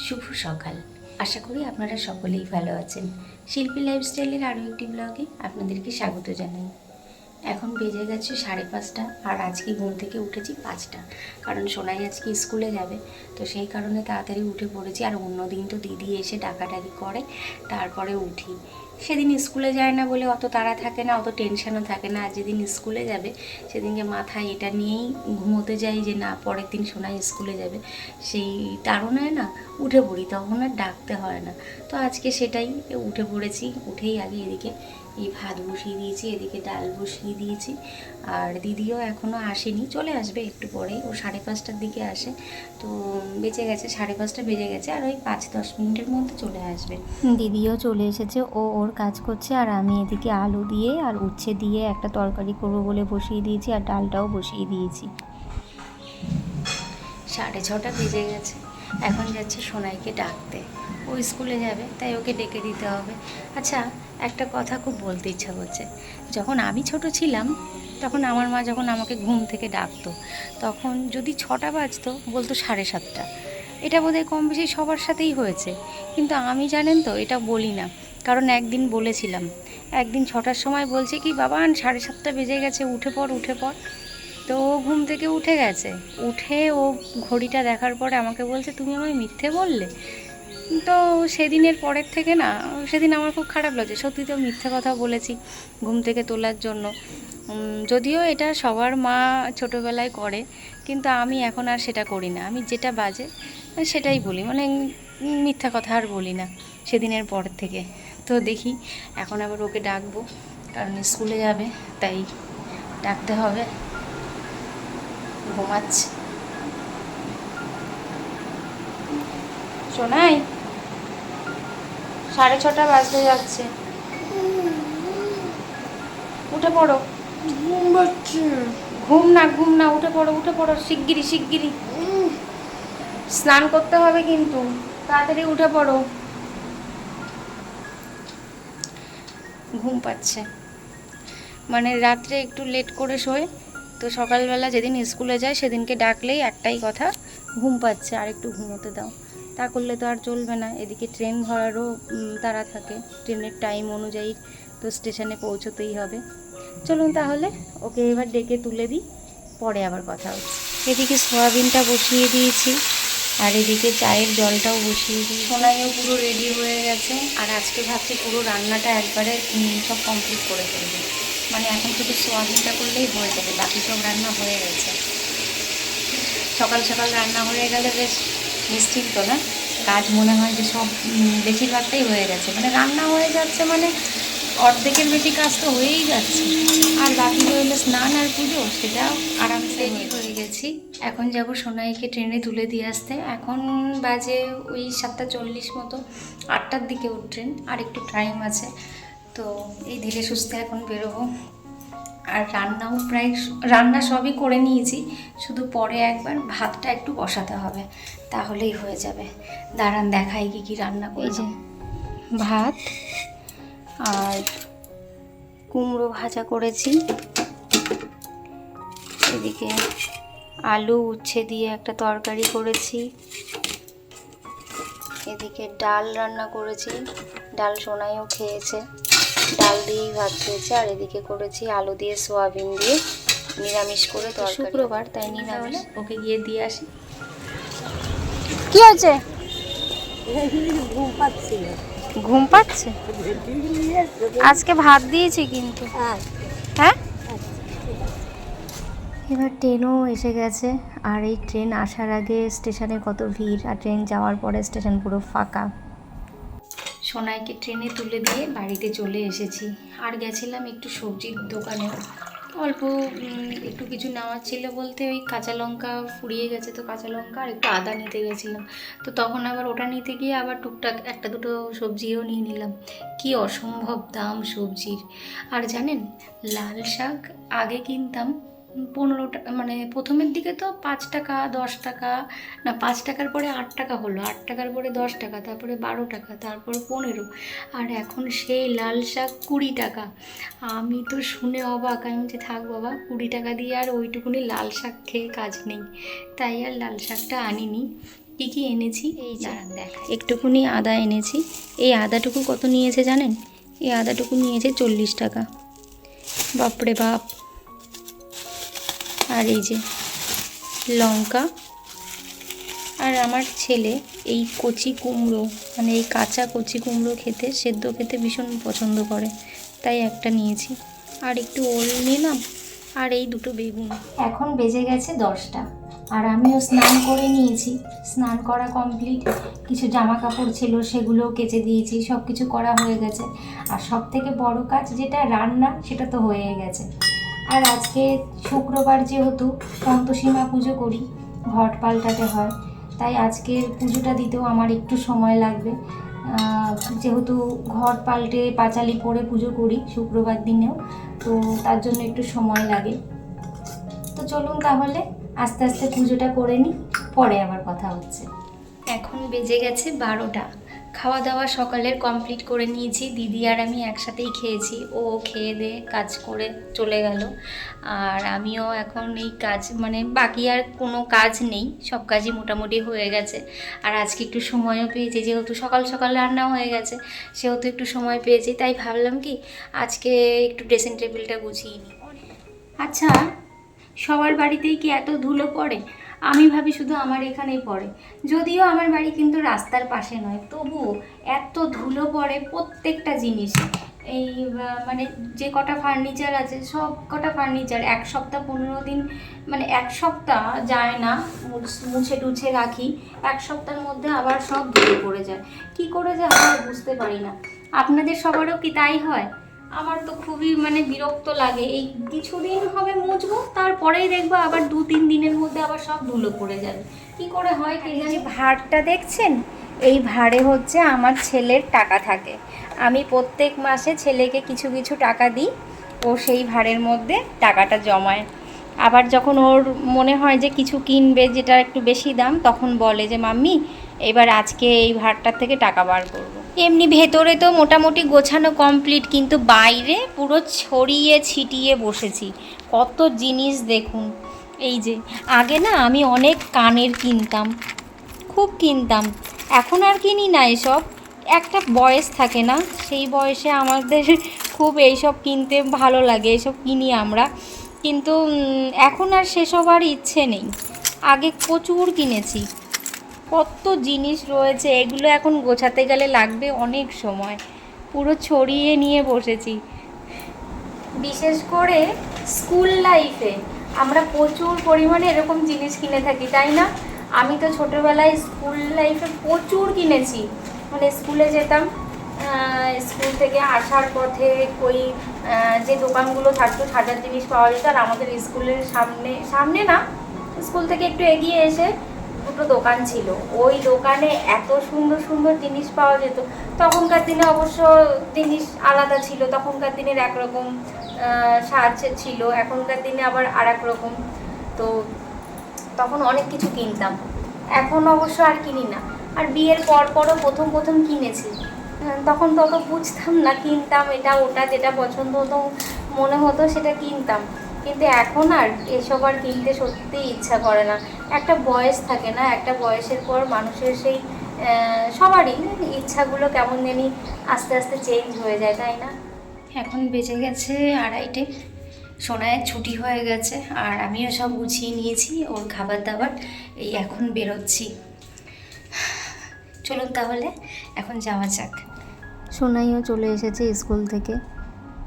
শুভ সকাল। আশা করি আপনারা সকলেই ভালো আছেন। শিল্পী লাইফস্টাইলের আরও একটি ব্লগে আপনাদেরকে স্বাগত জানাই। এখন বেজে গেছে 5:30 আর আজকে ঘুম থেকে উঠেছি 5টা, কারণ সোনাই আজকে স্কুলে যাবে, তো সেই কারণে তাড়াতাড়ি উঠে পড়েছি। আর অন্য দিন তো দিদি এসে ডাকাডাকি করে তারপরে উঠি। সেদিন স্কুলে যায় না বলে অত তাড়া থাকে না, অত টেনশনও থাকে না। আর যেদিন স্কুলে যাবে সেদিনকে মাথায় এটা নিয়েই ঘুমোতে যাই যে না, পরের দিন সোনাই স্কুলে যাবে, সেই তাড়নায় না উঠে পড়ি, তখন আর ডাকতে হয় না। তো আজকে সেটাই, উঠে পড়েছি। উঠেই আগে এদিকে এই ভাত বসিয়ে দিয়েছি, এদিকে ডাল বসিয়ে দিয়েছি। আর দিদিও এখনও আসেনি, চলে আসবে একটু পরেই। ও 5:30টার দিকে আসে, তো বেঁচে গেছে, 5:30 বেজে গেছে, আর ওই 5-10 মিনিটের মধ্যে চলে আসবে। দিদিও চলে এসেছে, ও ওর কাজ করছে, আর আমি এদিকে আলু দিয়ে আর উচ্ছে দিয়ে একটা তরকারি করবো বলে বসিয়ে দিয়েছি, আর ডালটাও বসিয়ে দিয়েছি। 6:30 বেজে গেছে। এখন যাচ্ছে সোনাইকে ডাকতে, ও স্কুলে যাবে, তাই ওকে ডেকে দিতে হবে। আচ্ছা, একটা কথা খুব বলতে ইচ্ছা করছে। যখন আমি ছোট ছিলাম, তখন আমার মা যখন আমাকে ঘুম থেকে ডাকতো, তখন যদি 6টা বাজতো বলতো 7:30। এটা বোধহয় কম বেশি সবার সাথেই হয়েছে, কিন্তু আমি জানেন তো এটা বলি না। কারণ একদিন বলেছিলাম, একদিন 6টার সময় বলছে কি, বাবা 7:30 বেজে গেছে, উঠে পড় উঠে পড়। তো ও ঘুম থেকে উঠে গেছে, উঠে ও ঘড়িটা দেখার পরে আমাকে বলছে, তুমি আমায় মিথ্যে বললে। তো সেদিনের পরের থেকে না, সেদিন আমার খুব খারাপ লাগছে। সত্যি তো মিথ্যে কথা বলেছি ঘুম থেকে তোলার জন্য। যদিও এটা সবার মা ছোটোবেলায় করে, কিন্তু আমি এখন আর সেটা করি না। আমি যেটা বাজে সেটাই বলি, মানে মিথ্যা কথা আর বলি না সেদিনের পর থেকে। তো দেখি, এখন আবার ওকে ডাকবো, কারণ স্কুলে যাবে, তাই ডাকতে হবে। ঘুমাচ্ছে শোনাই, 6:30 বাজতে যাচ্ছে, উঠে পড়ো। ঘুম না ঘুম না, উঠে পড়ো উঠে পড়ো, শিগগিরি শিগগিরি। স্নান করতে হবে কিন্তু, তাড়াতাড়ি উঠে পড়ো। ঘুম পাচ্ছে, মানে রাত্রে একটু লেট করে শোয়, তো সকালবেলা যেদিন স্কুলে যায় সেদিনকে ডাকলেই একটাই কথা, ঘুম পাচ্ছে, আর একটু ঘুমোতে দাও। তা করলে তো আর চলবে না, এদিকে ট্রেন ধরারও তাড়া থাকে, ট্রেনের টাইম অনুযায়ী তো স্টেশনে পৌঁছতেই হবে। চলুন তাহলে ওকে এবার ডেকে তুলে দিই, পরে আবার কথা হচ্ছে। এদিকে সয়াবিনটা বসিয়ে দিয়েছি, আর এদিকে চায়ের জলটাও বসিয়ে দিই। সোনাইও পুরো রেডি হয়ে গেছে, আর আজকে ভাবছি পুরো রান্নাটা একবারে সব কমপ্লিট করে ফেলবো। মানে এখন শুধু সোয়াবিনটা করলেই হয়ে যাবে, বাকি সব রান্না হয়ে গেছে। সকাল সকাল রান্না হয়ে গেলে বেশ নিশ্চিন্ত না, কাজ মনে হয় যে সব বেশিরভাগটাই হয়ে গেছে, মানে রান্না হয়ে যাচ্ছে, মানে অর্ধেকের বেশি কাজ তো হয়েই যাচ্ছে। আর বাকি রইল স্নান আর পুজো, সেটাও আরামসে রেডি হয়ে গেছি। এখন যাব সোনাইকে ট্রেনে তুলে দিয়ে আসতে। এখন বাজে ওই 7:40 মতো, 8টার দিকে ওর ট্রেন, আর একটু টাইম আছে। তো এই ধীরে সুস্থে এখন বেরোবো। আর রান্নাও প্রায়, রান্না সবই করে নিয়েছি, শুধু পরে একবার ভাতটা একটু বসাতে হবে, তাহলেই হয়ে যাবে। দাঁড়ান দেখাই কি কি রান্না করেছি। ভাত আর কুমড়ো ভাজা করেছি, এদিকে আলু উচ্ছে দিয়ে একটা তরকারি করেছি, এদিকে ডাল রান্না করেছি, ডাল সোনাইও খেয়েছে, ডাল দিয়েই ভাত খেয়েছে। আর এদিকে করেছি আলু দিয়ে সোয়াবিন দিয়ে নিরামিষ করে তরকারি। শুক্রবার তাই নিরামিষ। ওকে গিয়ে দিয়ে আসি। কি হয়েছে? ঘুম পাচ্ছে? আজকে ভাত দিয়েছি কিন্তু। হ্যাঁ, এবার ট্রেনও এসে গেছে, আর এই ট্রেন আসার আগে স্টেশনে কত ভিড়, আর ট্রেন যাওয়ার পরে স্টেশন পুরো ফাঁকা। সোনাইকে ট্রেনে তুলে দিয়ে বাড়িতে চলে এসেছি। আর গেছিলাম একটু সবজির দোকানে, অল্প একটু কিছু নেওয়ার ছিল, বলতে ওই কাঁচা লঙ্কা ফুরিয়ে গেছে, তো কাঁচা লঙ্কা আর একটু আদা নিতে গেছিলাম। তো তখন আবার ওটা নিতে গিয়ে আবার টুকটাক একটা দুটো সবজিও নিয়ে নিলাম। কি অসম্ভব দাম সবজির! আর জানেন, লাল শাক আগে কিনতাম 15 টাকা, মানে প্রথমের দিকে তো 5 টাকা 10 টাকা, না 5 টাকার পরে 8 টাকা হলো, 8 টাকার পরে 10 টাকা, তারপরে 12 টাকা, তারপরে 15, আর এখন সেই লাল শাক 20 টাকা। আমি তো শুনে অবাক, আমি বলছি থাক বাবা, 20 টাকা দিয়ে আর ওইটুকুনি লাল শাক খেয়ে কাজ নেই, তাই আর লাল শাকটা আনিনি। কী কী এনেছি এই যে দেখা একটুখানি আদা এনেছি। এই আদাটুকু কত নিয়েছে জানেন? এই আদাটুকু নিয়েছে 40 টাকা। বাপরে বাপ। আর এই যে লঙ্কা। আর আমার ছেলে এই কচি কুমড়ো, মানে এই কাঁচা কচি কুমড়ো খেতে, সেদ্ধ খেতে ভীষণ পছন্দ করে, তাই একটা নিয়েছি। আর একটু ওল নিলাম, আর এই দুটো বেগুন। এখন বেজে গেছে 10টা, আর আমিও স্নান করে নিয়েছি। স্নান করা কমপ্লিট। কিছু জামা কাপড় ছিল সেগুলোও কেচে দিয়েছি, সব কিছু করা হয়ে গেছে। আর সব থেকে বড় কাজ যেটা রান্না, সেটা তো হয়ে গেছে। আর আজকে শুক্রবার যেহেতু সন্তোষীমা পুজো করি, ঘট পাল্টাতে হয়, তাই আজকের পুজোটা দিতেও আমার একটু সময় লাগবে। যেহেতু ঘট পাল্টে পাঁচালি পরে পুজো করি শুক্রবার দিনেও, তো তার জন্য একটু সময় লাগে। তো চলুন তাহলে আস্তে আস্তে পুজোটা করে নিই, পরে আবার কথা হচ্ছে। এখন বেজে গেছে 12টা। খাওয়া দাওয়া সকালের কমপ্লিট করে নিয়েছি, দিদি আর আমি একসাথেই খেয়েছি। ও খেয়ে দিয়ে কাজ করে চলে গেল, আর আমিও এখন এই কাজ, মানে বাকি আর কোনো কাজ নেই, সব কাজই মোটামুটি হয়ে গেছে। আর আজকে একটু সময়ও পেয়েছি, যেহেতু সকাল সকাল রান্না হয়ে গেছে, সেহেতু একটু সময় পেয়েছি, তাই ভাবলাম কি আজকে একটু ড্রেসিং টেবিলটা গুছিয়ে নিই। আচ্ছা, সবার বাড়িতেই কি এত ধুলো পড়ে? আমি ভাবি শুধু আমার এখানেই পড়ে। যদিও আমার বাড়ি কিন্তু রাস্তার পাশে নয়, তবুও এত ধুলো পড়ে প্রত্যেকটা জিনিসে। এই মানে যে কটা ফার্নিচার আছে, সব কটা ফার্নিচার 1 সপ্তাহ 15 দিন, মানে 1 সপ্তাহ যায় না মুছে টুছে রাখি, 1 সপ্তাহের মধ্যে আবার সব ধুলো পড়ে যায়। কি করে যে হয় বুঝতে পারি না। আপনাদের সবারও কি তাই হয়? আমার তো খুবই মানে বিরক্ত লাগে। এই কিছুদিন হবে মুছবো, তারপরেই দেখবো আবার 2-3 দিনের মধ্যে আবার সব ধুলো পড়ে যাবে। কি করে হয় কে জানে। ভাঁড়টা দেখছেন? এই ভাঁড়ে হচ্ছে আমার ছেলের টাকা থাকে। আমি প্রত্যেক মাসে ছেলেকে কিছু কিছু টাকা দিই, ও সেই ভাঁড়ের মধ্যে টাকাটা জমায়। আবার যখন ওর মনে হয় যে কিছু কিনবে যেটা একটু বেশি দাম, তখন বলে যে মাম্মি এবার আজকে এই ভাঁড়টার থেকে টাকা বার করবো। এমনি ভেতরে তো মোটামুটি গোছানো কমপ্লিট, কিন্তু বাইরে পুরো ছড়িয়ে ছিটিয়ে বসেছি। কত জিনিস দেখুন। এই যে আগে না আমি অনেক কানের কিনতাম, খুব কিনতাম, এখন আর কিনি না এসব। একটা বয়স থাকে না, সেই বয়সে আমাদের খুব এইসব কিনতে ভালো লাগে, এসব কিনি আমরা। কিন্তু এখন আর সেসব আর ইচ্ছে নেই। আগে প্রচুর কিনেছি। কত জিনিস রয়েছে, এগুলো এখন গোছাতে গেলে লাগবে অনেক সময়। পুরো ছড়িয়ে নিয়ে বসেছি। বিশেষ করে স্কুল লাইফে আমরা প্রচুর পরিমাণে এরকম জিনিস কিনে থাকি, তাই না? আমি তো ছোটোবেলায় স্কুল লাইফে প্রচুর কিনেছি। মানে স্কুলে যেতাম, স্কুল থেকে আসার পথে ওই যে দোকানগুলো থাকতো, সাজার জিনিস পাওয়া যেত। আর আমাদের স্কুলের সামনে, সামনে না, স্কুল থেকে একটু এগিয়ে এসে দুটো দোকান ছিল। ওই দোকানে এত সুন্দর সুন্দর জিনিস পাওয়া যেত। তখনকার দিনে অবশ্য জিনিস আলাদা ছিল, তখনকার দিনের একরকম সাজ ছিল, এখনকার দিনে আবার আর এক রকম। তো তখন অনেক কিছু কিনতাম, এখন অবশ্য আর কিনি না। আর বিয়ের পরও প্রথম প্রথম কিনেছি, তখন তত বুঝতাম না, কিনতাম এটা ওটা, যেটা পছন্দ হতো মনে হতো সেটা কিনতাম। কিন্তু এখন আর এসব আর কিনতে সত্যিই ইচ্ছা করে না। একটা বয়স থাকে না, একটা বয়সের পর মানুষের সেই সবারই ইচ্ছাগুলো কেমন জানি আস্তে আস্তে চেঞ্জ হয়ে যায়, তাই না? এখন বেজে গেছে 2:30। সোনায়ের ছুটি হয়ে গেছে, আর আমিও সব গুছিয়ে নিয়েছি, ওর খাবার দাবার। এই এখন বেরোচ্ছি। চলুন তাহলে এখন যাওয়া যাক। সোনাইও চলে এসেছে স্কুল থেকে।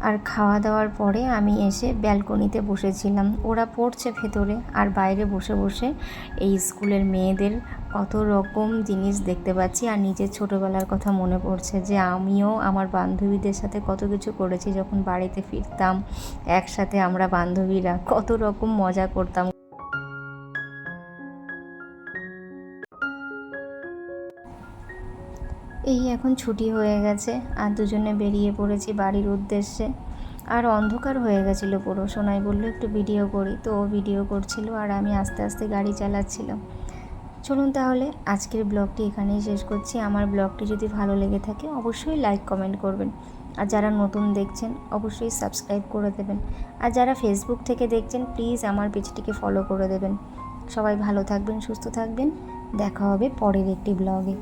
আর খাওয়া দাওয়ার পরে আমি এসে ব্যালকনিতে বসেছিলাম। ওরা পড়ছে ভেতরে, আর বাইরে বসে বসে এই স্কুলের মেয়েদের কত রকম জিনিস দেখতে পাচ্ছি। আর নিজের ছোটোবেলার কথা মনে পড়ছে যে আমিও আমার বান্ধবীদের সাথে কত কিছু করেছি। যখন বাড়িতে ফিরতাম একসাথে আমরা বান্ধবীরা কত রকম মজা করতাম। এই এখন ছুটি হয়ে গেছে, আর দুজনে বেরিয়ে পড়েছি বাড়ির উদ্দেশ্যে। আর অন্ধকার হয়ে গেছিলো পুরো। সোনাই বললো একটু ভিডিও করি, তো ও ভিডিও করছিল আর আমি আস্তে আস্তে গাড়ি চালাচ্ছিলাম। চলুন তাহলে আজকের ব্লগটি এখানেই শেষ করছি। আমার ব্লগটি যদি ভালো লেগে থাকে অবশ্যই লাইক কমেন্ট করবেন, আর যারা নতুন দেখছেন অবশ্যই সাবস্ক্রাইব করে দেবেন, আর যারা ফেসবুক থেকে দেখছেন প্লিজ আমার পেজটিকে ফলো করে দেবেন। সবাই ভালো থাকবেন, সুস্থ থাকবেন। দেখা হবে পরের একটি ব্লগে।